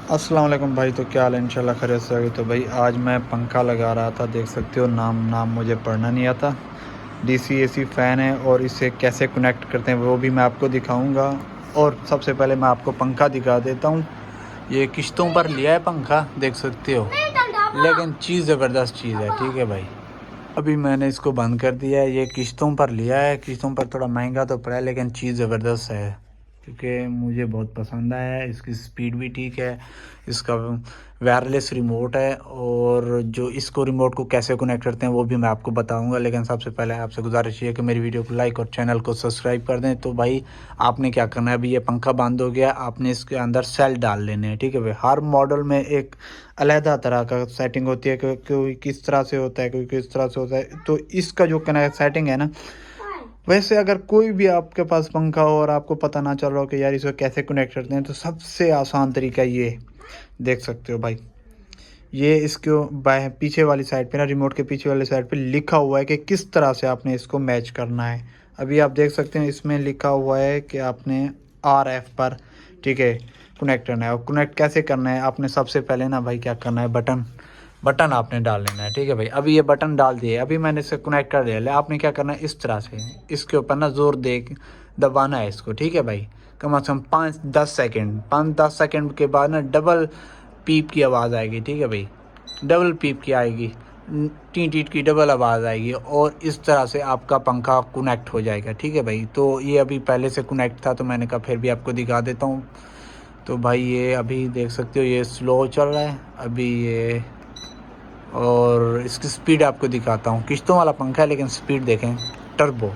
अस्सलाम वालेकुम भाई। तो क्या हाल है? इंशाल्लाह खैरियत से होगी। तो भाई आज मैं पंखा लगा रहा था, देख सकते हो नाम मुझे पढ़ना नहीं आता। डीसी एसी फ़ैन है और इसे कैसे कनेक्ट करते हैं वो भी मैं आपको दिखाऊंगा। और सबसे पहले मैं आपको पंखा दिखा देता हूँ। ये किश्तों पर लिया है पंखा, देख सकते हो, लेकिन चीज़ ज़बरदस्त चीज़ है। ठीक है भाई, अभी मैंने इसको बंद कर दिया है। ये किश्तों पर लिया है, किश्तों पर थोड़ा महंगा तो पड़ा है, लेकिन चीज़ ज़बरदस्त है क्योंकि मुझे बहुत पसंद आया है। इसकी स्पीड भी ठीक है, इसका वायरलेस रिमोट है, और जो इसको रिमोट को कैसे कनेक्ट करते हैं वो भी मैं आपको बताऊंगा। लेकिन सबसे पहले आपसे गुजारिश है कि मेरी वीडियो को लाइक और चैनल को सब्सक्राइब कर दें। तो भाई आपने क्या करना है, अभी ये पंखा बंद हो गया, आपने इसके अंदर सेल डाल लेने हैं। ठीक है भाई, हर मॉडल में एक अलहदा तरह का सेटिंग होती है, कोई किस तरह से होता है, कोई किस तरह से होता है। तो इसका जो कनेक्ट सेटिंग है ना, वैसे अगर कोई भी आपके पास पंखा हो और आपको पता ना चल रहा हो कि यार इसको कैसे कनेक्ट करते हैं, तो सबसे आसान तरीका ये देख सकते हो भाई। ये इसको पीछे वाली साइड पे ना, रिमोट के पीछे वाली साइड पे लिखा हुआ है कि किस तरह से आपने इसको मैच करना है। अभी आप देख सकते हैं इसमें लिखा हुआ है कि आपने RF पर, ठीक है, कनेक्ट करना है। और कनेक्ट कैसे करना है, आपने सबसे पहले ना भाई क्या करना है, बटन बटन आपने डाल लेना है। ठीक है भाई, अभी ये बटन डाल दिए, अभी मैंने इसे कनेक्ट कर दिया। आपने क्या करना है, इस तरह से इसके ऊपर ना जोर दे दबाना है इसको। ठीक है भाई, कम से कम 5-10 सेकेंड के बाद ना डबल पीप की आवाज़ आएगी। ठीक है भाई, डबल पीप की आएगी, टी टीट की डबल आवाज़ आएगी, और इस तरह से आपका पंखा कनेक्ट हो जाएगा। ठीक है भाई, तो ये अभी पहले से कनेक्ट था तो मैंने कहा फिर भी आपको दिखा देता हूँ। तो भाई ये अभी देख सकते हो ये स्लो चल रहा है अभी ये, और इसकी स्पीड आपको दिखाता हूँ। किश्तों वाला पंखा है लेकिन स्पीड देखें, टर्बो।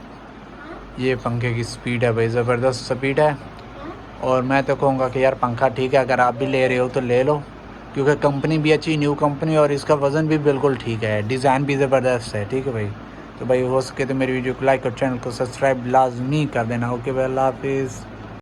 ये पंखे की स्पीड है भाई, ज़बरदस्त स्पीड है। और मैं तो कहूँगा कि यार पंखा ठीक है, अगर आप भी ले रहे हो तो ले लो, क्योंकि कंपनी भी अच्छी, न्यू कंपनी, और इसका वज़न भी बिल्कुल ठीक है, डिज़ाइन भी ज़बरदस्त है। ठीक है भाई, तो भाई हो सके तो मेरी वीडियो को लाइक और चैनल को सब्सक्राइब लाजमी कर देना। ओके भाई, अल्लाह हाफिज़।